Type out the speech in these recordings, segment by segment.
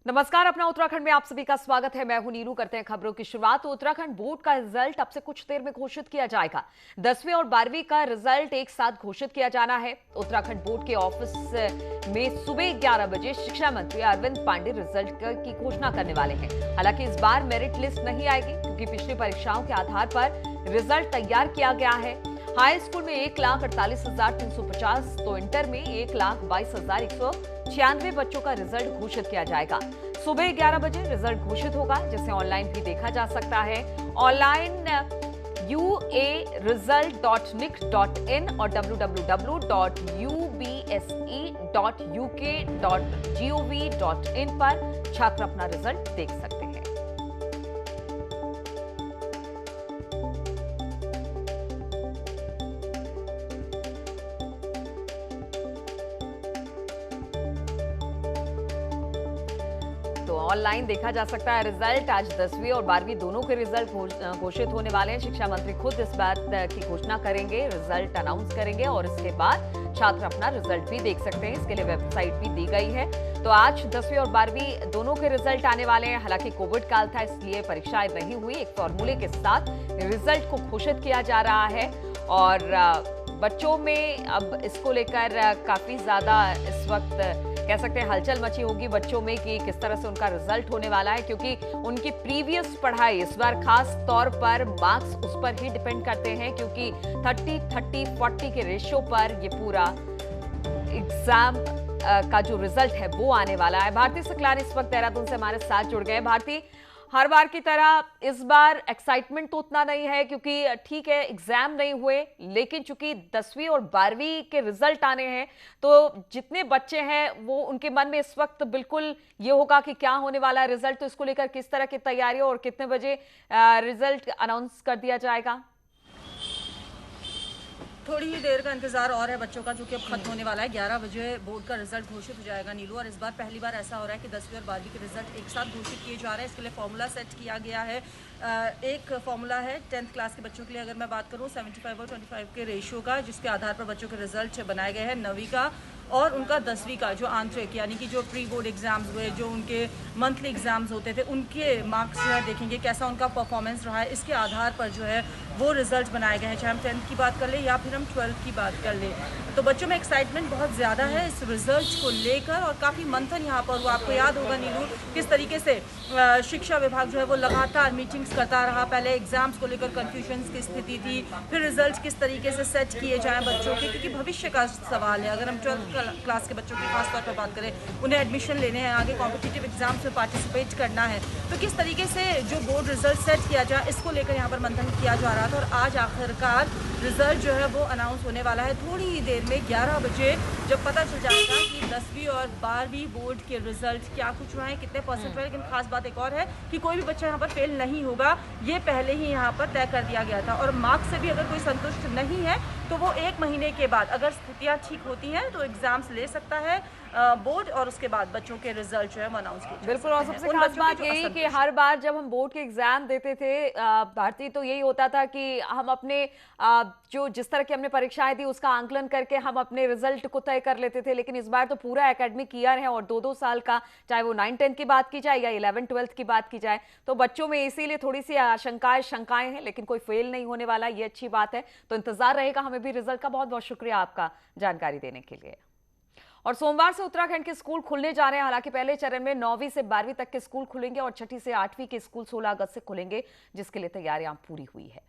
नमस्कार। अपना उत्तराखंड में आप सभी का स्वागत है। मैं हूं नीरू। करते हैं खबरों की शुरुआत। तो उत्तराखंड बोर्ड का रिजल्ट अब से कुछ देर में घोषित किया जाएगा। 10वीं और 12वीं का रिजल्ट एक साथ घोषित किया जाना है। उत्तराखंड बोर्ड के ऑफिस में सुबह 11 बजे शिक्षा मंत्री अरविंद पांडे रिजल्ट की घोषणा करने वाले हैं। हालांकि इस बार मेरिट लिस्ट नहीं आएगी, क्योंकि पिछली परीक्षाओं के आधार पर रिजल्ट तैयार किया गया है। हाई स्कूल में 1,48,350, तो इंटर में 1,22,196 बच्चों का रिजल्ट घोषित किया जाएगा। सुबह 11 बजे रिजल्ट घोषित होगा, जिसे ऑनलाइन भी देखा जा सकता है। ऑनलाइन uaresult.nic.in और www.ubse.uk.gov.in पर छात्र अपना रिजल्ट देख सकते हैं। तो ऑनलाइन देखा जा सकता है रिजल्ट। आज 10वीं और 12वीं दोनों के रिजल्ट घोषित होने वाले हैं। शिक्षा मंत्री खुद इस बात की घोषणा करेंगे, रिजल्ट अनाउंस करेंगे और इसके बाद छात्र अपना रिजल्ट भी देख सकते हैं। इसके लिए वेबसाइट भी दी गई है। तो आज 10वीं और 12वीं दोनों के रिजल्ट आने वाले हैं। हालांकि कोविड काल था, इसलिए परीक्षाएं नहीं हुई। एक फॉर्मूले के साथ रिजल्ट को घोषित किया जा रहा है और बच्चों में अब इसको लेकर काफी ज्यादा इस वक्त कह सकते हैं हलचल मची होगी बच्चों में कि किस तरह से उनका रिजल्ट होने वाला है, क्योंकि उनकी प्रीवियस पढ़ाई इस बार खास तौर पर मार्क्स उस पर ही डिपेंड करते हैं, क्योंकि 30-30-40 के रेशियो पर ये पूरा एग्जाम का जो रिजल्ट है वो आने वाला है। भारती सकलानी इस वक्त देहरादून से हमारे साथ जुड़ गए। भारती, हर बार की तरह इस बार एक्साइटमेंट तो उतना नहीं है, क्योंकि ठीक है एग्जाम नहीं हुए, लेकिन चूंकि 10वीं और 12वीं के रिजल्ट आने हैं तो जितने बच्चे हैं वो उनके मन में इस वक्त बिल्कुल ये होगा कि क्या होने वाला है रिजल्ट। तो इसको लेकर किस तरह की तैयारी और कितने बजे रिजल्ट अनाउंस कर दिया जाएगा? थोड़ी ही देर का इंतजार और है बच्चों का, जो कि अब खत्म होने वाला है। 11 बजे बोर्ड का रिजल्ट घोषित हो जाएगा नीलू। और इस बार पहली बार ऐसा हो रहा है कि 10वीं और 12वीं के रिजल्ट एक साथ घोषित किए जा रहे हैं। इसके लिए फॉर्मूला सेट किया गया है। एक फॉर्मूला है 10th क्लास के बच्चों के लिए, अगर मैं बात करूं 75 और 25 के रेशियो का, जिसके आधार पर बच्चों के रिजल्ट बनाए गए हैं। 9वीं का और उनका 10वीं का जो आंतरिक यानी कि जो प्री बोर्ड एग्जाम्स हुए, जो उनके मंथली एग्जाम्स होते थे, उनके मार्क्स जो है देखेंगे कैसा उनका परफॉर्मेंस रहा है। इसके आधार पर जो है वो रिजल्ट बनाए गए हैं, चाहे हम 10th की बात कर ले या फिर हम 12th की बात कर ले। तो बच्चों में एक्साइटमेंट बहुत ज़्यादा है इस रिजल्ट को लेकर और काफ़ी मंथन यहाँ पर हुआ। आपको याद होगा नीलू किस तरीके से शिक्षा विभाग जो है वो लगातार मीटिंग्स करता रहा। पहले एग्जाम्स को लेकर कन्फ्यूजन्स की स्थिति थी, फिर रिजल्ट किस तरीके से सेट किए जाएं बच्चों के, क्योंकि भविष्य का सवाल है। अगर हम 12th क्लास के बच्चों की खास तौर पर बात करें, उन्हें एडमिशन लेने हैं, आगे कॉम्पिटिटिव एग्जाम्स में पार्टिसिपेट करना है, तो किस तरीके से जो बोर्ड रिजल्ट सेट किया जाए इसको लेकर यहाँ पर मंथन किया जा रहा था। और आज आखिरकार रिजल्ट जो है वो अनाउंस होने वाला है थोड़ी ही देर में 11 बजे, जब पता चल जाएगा कि 10वीं और 12वीं बोर्ड के रिजल्ट क्या कुछ रहे हैं, कितने परसेंट रहे। लेकिन खास बात एक और है कि कोई भी बच्चा यहाँ पर फेल नहीं होगा, ये पहले ही यहाँ पर तय कर दिया गया था। और मार्क्स से भी अगर कोई संतुष्ट नहीं है तो वो 1 महीने के बाद, अगर स्थितियाँ ठीक होती हैं, तो एग्जाम्स ले सकता है बोर्ड और उसके बाद बच्चों के रिजल्ट जो है वो अनाउंस किए। बिल्कुल। और सबसे खास बात यही कि हर बार जब हम बोर्ड के एग्जाम देते थे भारती, तो यही होता था कि हम अपने जो जिस तरह की हमने परीक्षाएं दी उसका आंकलन करके हम अपने रिजल्ट को तय कर लेते थे। लेकिन इस बार तो पूरा एकेडमिक ईयर है और 2-2 साल का, चाहे वो 9-10 की बात की जाए या 11-12 की बात की जाए, तो बच्चों में इसीलिए थोड़ी सी शंकाएं हैं। लेकिन कोई फेल नहीं होने वाला, ये अच्छी बात है। तो इंतजार रहेगा हमें भी रिजल्ट का। बहुत बहुत शुक्रिया आपका जानकारी देने के लिए। और सोमवार से उत्तराखंड के स्कूल खुलने जा रहे हैं। हालांकि पहले चरण में 9वीं से 12वीं तक के स्कूल खुलेंगे और 6ठी से 8वीं के स्कूल 16 अगस्त से खुलेंगे, जिसके लिए तैयारियां पूरी हुई है।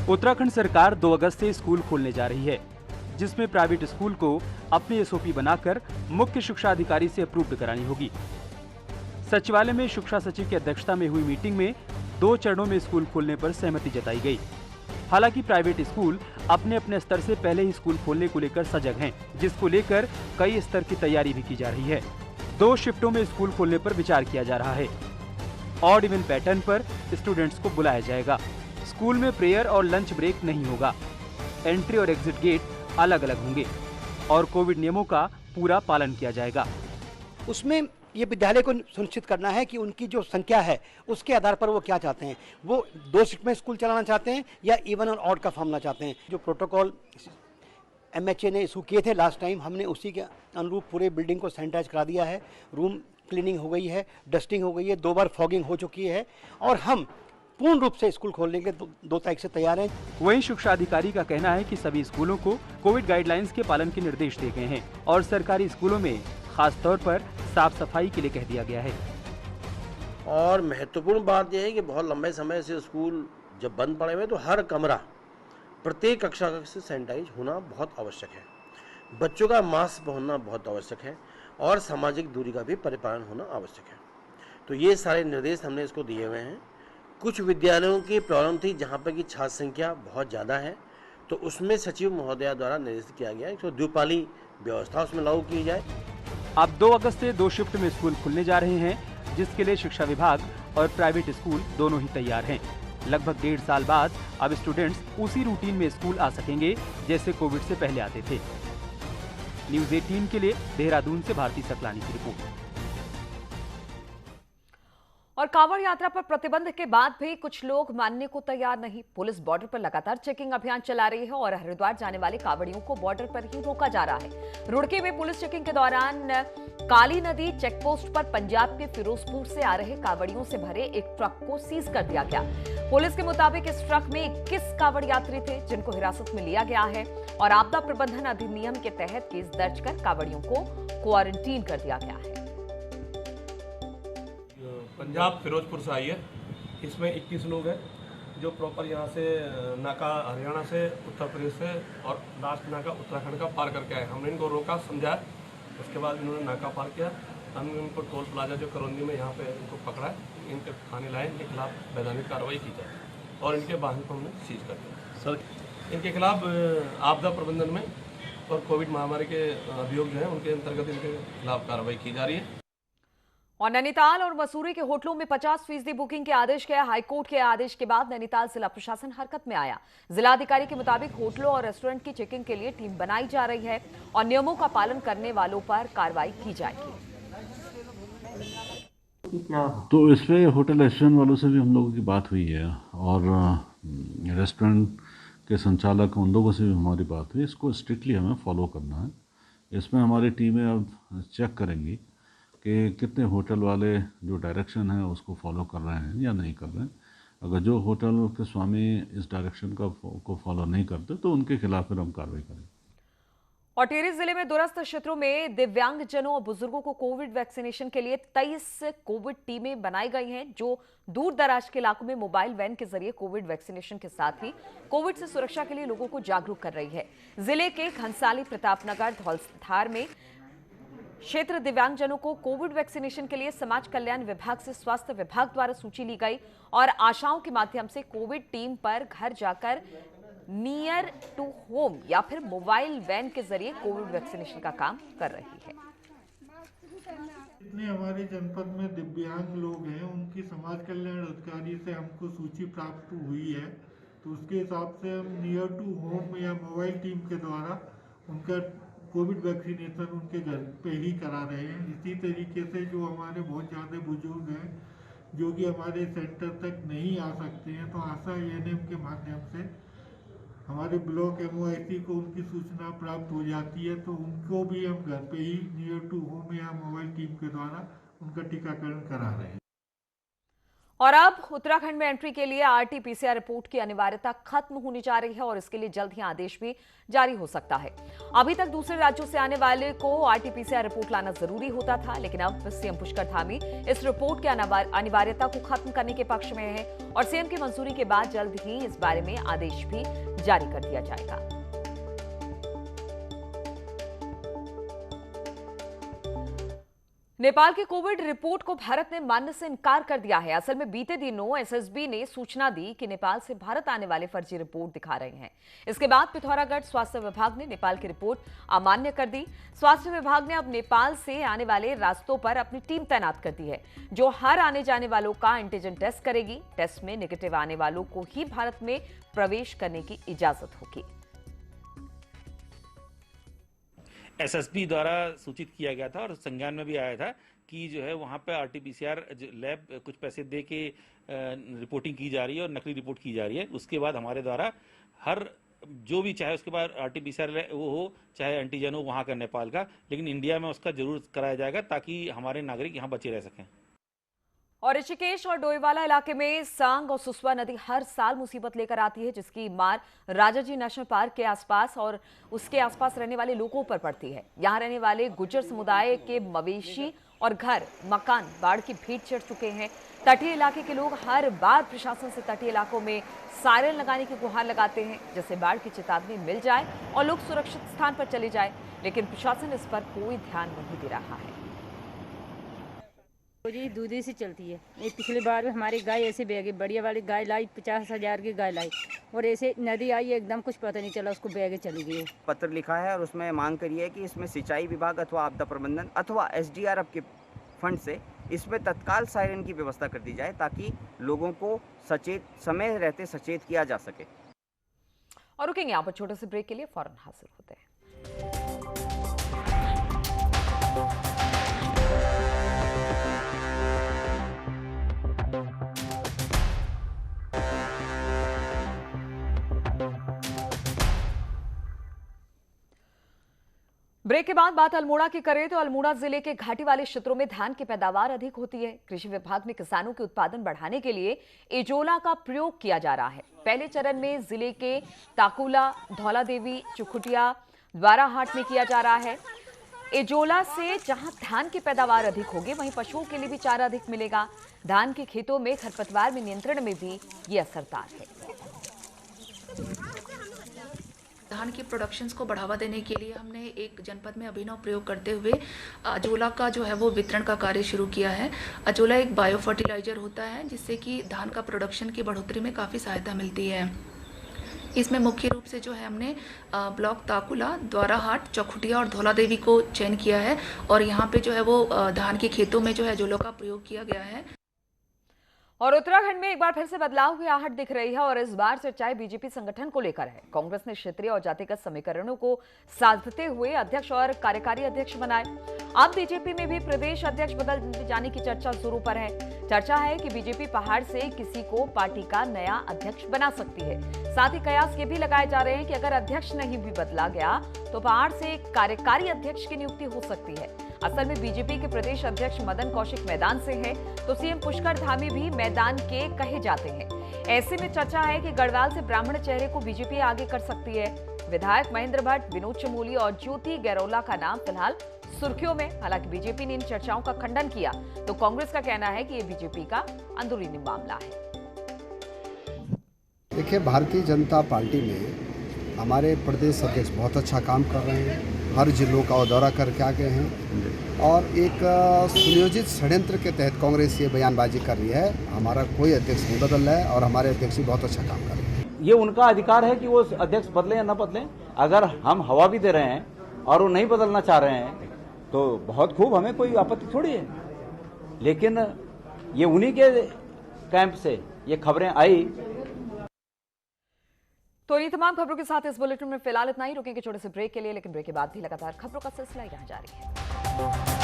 उत्तराखंड सरकार 2 अगस्त से स्कूल खोलने जा रही है, जिसमें प्राइवेट स्कूल को अपनी एसओपी बनाकर मुख्य शिक्षा अधिकारी से अप्रूव्ड करानी होगी। सचिवालय में शिक्षा सचिव की अध्यक्षता में हुई मीटिंग में 2 चरणों में स्कूल खोलने पर सहमति जताई गई। हालांकि प्राइवेट स्कूल अपने अपने स्तर से पहले ही स्कूल खोलने को लेकर सजग हैं, जिसको लेकर कई स्तर की तैयारी भी की जा रही है। 2 शिफ्टों में स्कूल खोलने पर विचार किया जा रहा है। ऑड इवन पैटर्न पर स्टूडेंट्स को बुलाया जाएगा। स्कूल में प्रेयर और लंच ब्रेक नहीं होगा। एंट्री और एग्जिट गेट अलग अलग होंगे और कोविड नियमों का पूरा पालन किया जाएगा। उसमें ये विद्यालय को सुनिश्चित करना है कि उनकी जो संख्या है उसके आधार पर वो क्या चाहते हैं। वो 2 शिफ्ट में स्कूल चलाना चाहते हैं या इवन और ऑड का फॉर्मूला चाहते हैं। जो प्रोटोकॉल MHA ने इशू किए थे लास्ट टाइम, हमने उसी के अनुरूप पूरे बिल्डिंग को सैनिटाइज करा दिया है। रूम क्लीनिंग हो गई है, डस्टिंग हो गई है, 2 बार फॉगिंग हो चुकी है और हम पूर्ण रूप से स्कूल खोलने के 2 तारीख से तैयार हैं। वहीं शिक्षा अधिकारी का कहना है कि सभी स्कूलों को कोविड गाइडलाइंस के पालन के निर्देश दिए गए हैं और सरकारी स्कूलों में खास तौर पर साफ सफाई के लिए कह दिया गया है। और महत्वपूर्ण बात यह है कि बहुत लंबे समय से स्कूल जब बंद पड़े हुए तो हर कमरा प्रत्येक कक्षा से सैनिटाइज होना बहुत आवश्यक है, बच्चों का मास्क पहनना बहुत आवश्यक है और सामाजिक दूरी का भी परिपालन होना आवश्यक है। तो ये सारे निर्देश हमने इसको दिए हुए हैं। कुछ विद्यालयों की प्रॉब्लम थी जहाँ पर की छात्र संख्या बहुत ज़्यादा है, तो उसमें सचिव महोदया द्वारा निर्देशित किया गया है तो द्विपाली व्यवस्था उसमें लागू की जाए। अब 2 अगस्त से 2 शिफ्ट में स्कूल खुलने जा रहे हैं, जिसके लिए शिक्षा विभाग और प्राइवेट स्कूल दोनों ही तैयार हैं। लगभग 1.5 साल बाद अब स्टूडेंट्स उसी रूटीन में स्कूल आ सकेंगे जैसे कोविड से पहले आते थे। न्यूज़ 18 के लिए देहरादून से भारती सकलानी की रिपोर्ट। और कांवड़ यात्रा पर प्रतिबंध के बाद भी कुछ लोग मानने को तैयार नहीं। पुलिस बॉर्डर पर लगातार चेकिंग अभियान चला रही है और हरिद्वार जाने वाले कांवड़ियों को बॉर्डर पर ही रोका जा रहा है। रुड़की में पुलिस चेकिंग के दौरान काली नदी चेकपोस्ट पर पंजाब के फिरोजपुर से आ रहे कांवड़ियों से भरे एक ट्रक को सीज कर दिया गया। पुलिस के मुताबिक इस ट्रक में 21 कांवड़ यात्री थे जिनको हिरासत में लिया गया है और आपदा प्रबंधन अधिनियम के तहत केस दर्ज कर कांवड़ियों को क्वारंटीन कर दिया गया है। पंजाब फिरोजपुर से आई है। इसमें 21 लोग हैं जो प्रॉपर यहाँ से नाका हरियाणा से, उत्तर प्रदेश से और लास्ट नाका उत्तराखंड का पार करके आए। हमने इनको रोका, समझाया, उसके बाद इन्होंने नाका पार किया। हमने इनको टोल प्लाजा जो करौंदी में यहाँ पे इनको पकड़ा है, इनके थाने लाए, इनके खिलाफ वैधानिक कार्रवाई की जाए और इनके वाहन को हमने सीज कर दिया। सर इनके खिलाफ आपदा प्रबंधन में और कोविड महामारी के अभियोग जो है उनके अंतर्गत इनके खिलाफ कार्रवाई की जा रही है। और नैनीताल और मसूरी के होटलों में 50% बुकिंग के आदेश गए। हाईकोर्ट के आदेश के बाद नैनीताल जिला प्रशासन हरकत में आया। जिलाधिकारी के मुताबिक होटलों और रेस्टोरेंट की चेकिंग के लिए टीम बनाई जा रही है और नियमों का पालन करने वालों पर कार्रवाई की जाएगी। तो इसमें होटल रेस्टोरेंट वालों से भी हम लोगों की बात हुई है और रेस्टोरेंट के संचालक उन लोगों से भी हमारी बात हुई। इसको स्ट्रिक्टली हमें फॉलो करना है। इसमें हमारी टीमें अब चेक करेंगी कि कितने होटल वाले जो डायरेक्शन है उसको फॉलो कर रहे हैं या नहीं कर रहे हैं। अगर जो होटल के स्वामी इस डायरेक्शन को फॉलो नहीं करते तो उनके खिलाफ फिर हम कार्रवाई करेंगे। और टिहरी जिले में दूरस्थ क्षेत्रों में दिव्यांगजनों और बुजुर्गों को कोविड वैक्सीनेशन के लिए 23 कोविड टीमें बनाई गई हैं जो दूर दराज के इलाकों में मोबाइल वैन के जरिए कोविड वैक्सीनेशन के साथ ही कोविड से सुरक्षा के लिए लोगों को जागरूक कर रही है। जिले के घनसाली, प्रतापनगर, धौलधार में क्षेत्र दिव्यांगजनों को कोविड वैक्सीनेशन के लिए समाज कल्याण विभाग से स्वास्थ्य विभाग द्वारा सूची ली गई और आशाओं के माध्यम से कोविड टीम पर घर जाकर नियर टू होम या फिर मोबाइल वैन के जरिए कोविड वैक्सीनेशन का काम कर रही है। जितने हमारे जनपद में दिव्यांग लोग हैं उनकी समाज कल्याण अधिकारी से हमको सूची प्राप्त हुई है, तो उसके हिसाब से हम नियर टू होम या मोबाइल टीम के द्वारा उनका कोविड वैक्सीनेशन उनके घर पे ही करा रहे हैं। इसी तरीके से जो हमारे बहुत ज़्यादा बुजुर्ग हैं जो कि हमारे सेंटर तक नहीं आ सकते हैं, तो आशा एएनएम के माध्यम से हमारे ब्लॉक MOIC को उनकी सूचना प्राप्त हो जाती है, तो उनको भी हम घर पे ही नियर टू होम या मोबाइल टीम के द्वारा उनका टीकाकरण करा रहे हैं। और अब उत्तराखंड में एंट्री के लिए RT-PCR रिपोर्ट की अनिवार्यता खत्म होने जा रही है और इसके लिए जल्द ही आदेश भी जारी हो सकता है। अभी तक दूसरे राज्यों से आने वाले को RT-PCR रिपोर्ट लाना जरूरी होता था, लेकिन अब सीएम पुष्कर धामी इस रिपोर्ट की अनिवार्यता को खत्म करने के पक्ष में है और सीएम की मंजूरी के बाद जल्द ही इस बारे में आदेश भी जारी कर दिया जाएगा। नेपाल की कोविड रिपोर्ट को भारत ने मानने से इनकार कर दिया है। असल में बीते दिनों SSB ने सूचना दी कि नेपाल से भारत आने वाले फर्जी रिपोर्ट दिखा रहे हैं। इसके बाद पिथौरागढ़ स्वास्थ्य विभाग ने नेपाल की रिपोर्ट अमान्य कर दी। स्वास्थ्य विभाग ने अब नेपाल से आने वाले रास्तों पर अपनी टीम तैनात कर दी है जो हर आने जाने वालों का एंटीजन टेस्ट करेगी। टेस्ट में नेगेटिव आने वालों को ही भारत में प्रवेश करने की इजाजत होगी। SSB द्वारा सूचित किया गया था और संज्ञान में भी आया था कि जो है वहाँ पे RT-PCR लैब कुछ पैसे दे के रिपोर्टिंग की जा रही है और नकली रिपोर्ट की जा रही है। उसके बाद हमारे द्वारा हर जो भी चाहे उसके बाद RT-PCR वो हो, चाहे एंटीजन हो वहाँ का नेपाल का, लेकिन इंडिया में उसका जरूर कराया जाएगा ताकि हमारे नागरिक यहाँ बचे रह सकें। और ऋषिकेश और डोईवाला इलाके में सांग और सुसवा नदी हर साल मुसीबत लेकर आती है, जिसकी मार राजाजी नेशनल पार्क के आसपास और उसके आसपास रहने वाले लोगों पर पड़ती है। यहां रहने वाले गुर्जर समुदाय के मवेशी और घर मकान बाढ़ की भेंट चढ़ चुके हैं। तटीय इलाके के लोग हर बार प्रशासन से तटीय इलाकों में सायरन लगाने की गुहार लगाते हैं, जिससे बाढ़ की चेतावनी मिल जाए और लोग सुरक्षित स्थान पर चले जाए, लेकिन प्रशासन इस पर कोई ध्यान नहीं दे रहा है। जी दूधी से चलती है। ये पिछली बार में हमारी गाय ऐसे बह गई, बढ़िया वाली गाय लाई, 50,000 की गाय लाई और ऐसे नदी आई, एकदम कुछ पता नहीं चला, उसको बह के चली गई। पत्र लिखा है और उसमें मांग करी है कि इसमें सिंचाई विभाग अथवा आपदा प्रबंधन अथवा SDRF के फंड से इसमें तत्काल सायरन की व्यवस्था कर दी जाए ताकि लोगों को सचेत समय रहते सचेत किया जा सके। और रुकेंगे यहाँ पर छोटे से ब्रेक के लिए, फौरन हाजिर होते हैं। ब्रेक के बाद बात अल्मोड़ा की करें तो अल्मोड़ा जिले के घाटी वाले क्षेत्रों में धान की पैदावार अधिक होती है। कृषि विभाग ने किसानों के उत्पादन बढ़ाने के लिए एजोला का प्रयोग किया जा रहा है। पहले चरण में जिले के ताकुला, धौलादेवी, चुखुटिया, द्वाराहाट में किया जा रहा है। एजोला से जहां धान की पैदावार अधिक होगी, वहीं पशुओं के लिए भी चारा अधिक मिलेगा। धान के खेतों में खरपतवार में नियंत्रण में भी ये असरदार है। धान की प्रोडक्शंस को बढ़ावा देने के लिए हमने एक जनपद में अभिनव प्रयोग करते हुए अजोला का जो है वो वितरण का कार्य शुरू किया है। अजोला एक बायो फर्टिलाइजर होता है जिससे कि धान का प्रोडक्शन की बढ़ोतरी में काफ़ी सहायता मिलती है। इसमें मुख्य रूप से जो है हमने ब्लॉक ताकुला, द्वाराहाट, चौखुटिया और धौलादेवी को चयन किया है और यहाँ पे जो है वो धान के खेतों में जो है अजोला का प्रयोग किया गया है। और उत्तराखंड में एक बार फिर से बदलाव की आहट दिख रही है और इस बार चर्चाएं बीजेपी संगठन को लेकर है। कांग्रेस ने क्षेत्रीय और जातिगत समीकरणों को साधते हुए अध्यक्ष और कार्यकारी अध्यक्ष बनाए। अब बीजेपी में भी प्रदेश अध्यक्ष बदल जाने की चर्चा जोरों पर है। चर्चा है कि बीजेपी पहाड़ से किसी को पार्टी का नया अध्यक्ष बना सकती है। साथ ही कयास ये भी लगाए जा रहे हैं कि अगर अध्यक्ष नहीं भी बदला गया तो पहाड़ से कार्यकारी अध्यक्ष की नियुक्ति हो सकती है। असल में बीजेपी के प्रदेश अध्यक्ष मदन कौशिक मैदान से हैं, तो सीएम पुष्कर धामी भी मैदान के कहे जाते हैं। ऐसे में चर्चा है कि गढ़वाल से ब्राह्मण चेहरे को बीजेपी आगे कर सकती है। विधायक महेंद्र भट्ट, विनोद चमोली और ज्योति गैरोला का नाम फिलहाल सुर्खियों में। हालांकि बीजेपी ने इन चर्चाओं का खंडन किया, तो कांग्रेस का कहना है कि ये बीजेपी का अंदरूनी मामला है। देखिए, भारतीय जनता पार्टी में हमारे प्रदेश अध्यक्ष बहुत अच्छा काम कर रहे हैं, हर जिलों का दौरा करके आ गए हैं और एक सुनियोजित षड्यंत्र के तहत कांग्रेस ये बयानबाजी कर रही है। हमारा कोई अध्यक्ष नहीं बदल रहा है और हमारे अध्यक्ष भी बहुत अच्छा काम कर रहे हैं। ये उनका अधिकार है कि वो अध्यक्ष बदलें या न बदलें। अगर हम हवा भी दे रहे हैं और वो नहीं बदलना चाह रहे हैं तो बहुत खूब, हमें कोई आपत्ति थोड़ी है। लेकिन ये उन्हीं के कैंप से ये खबरें आई। तो ये तमाम खबरों के साथ इस बुलेटिन में फिलहाल इतना ही। रुकेंगे छोटे से ब्रेक के लिए, लेकिन ब्रेक के बाद भी लगातार खबरों का सिलसिला यहाँ जारी है।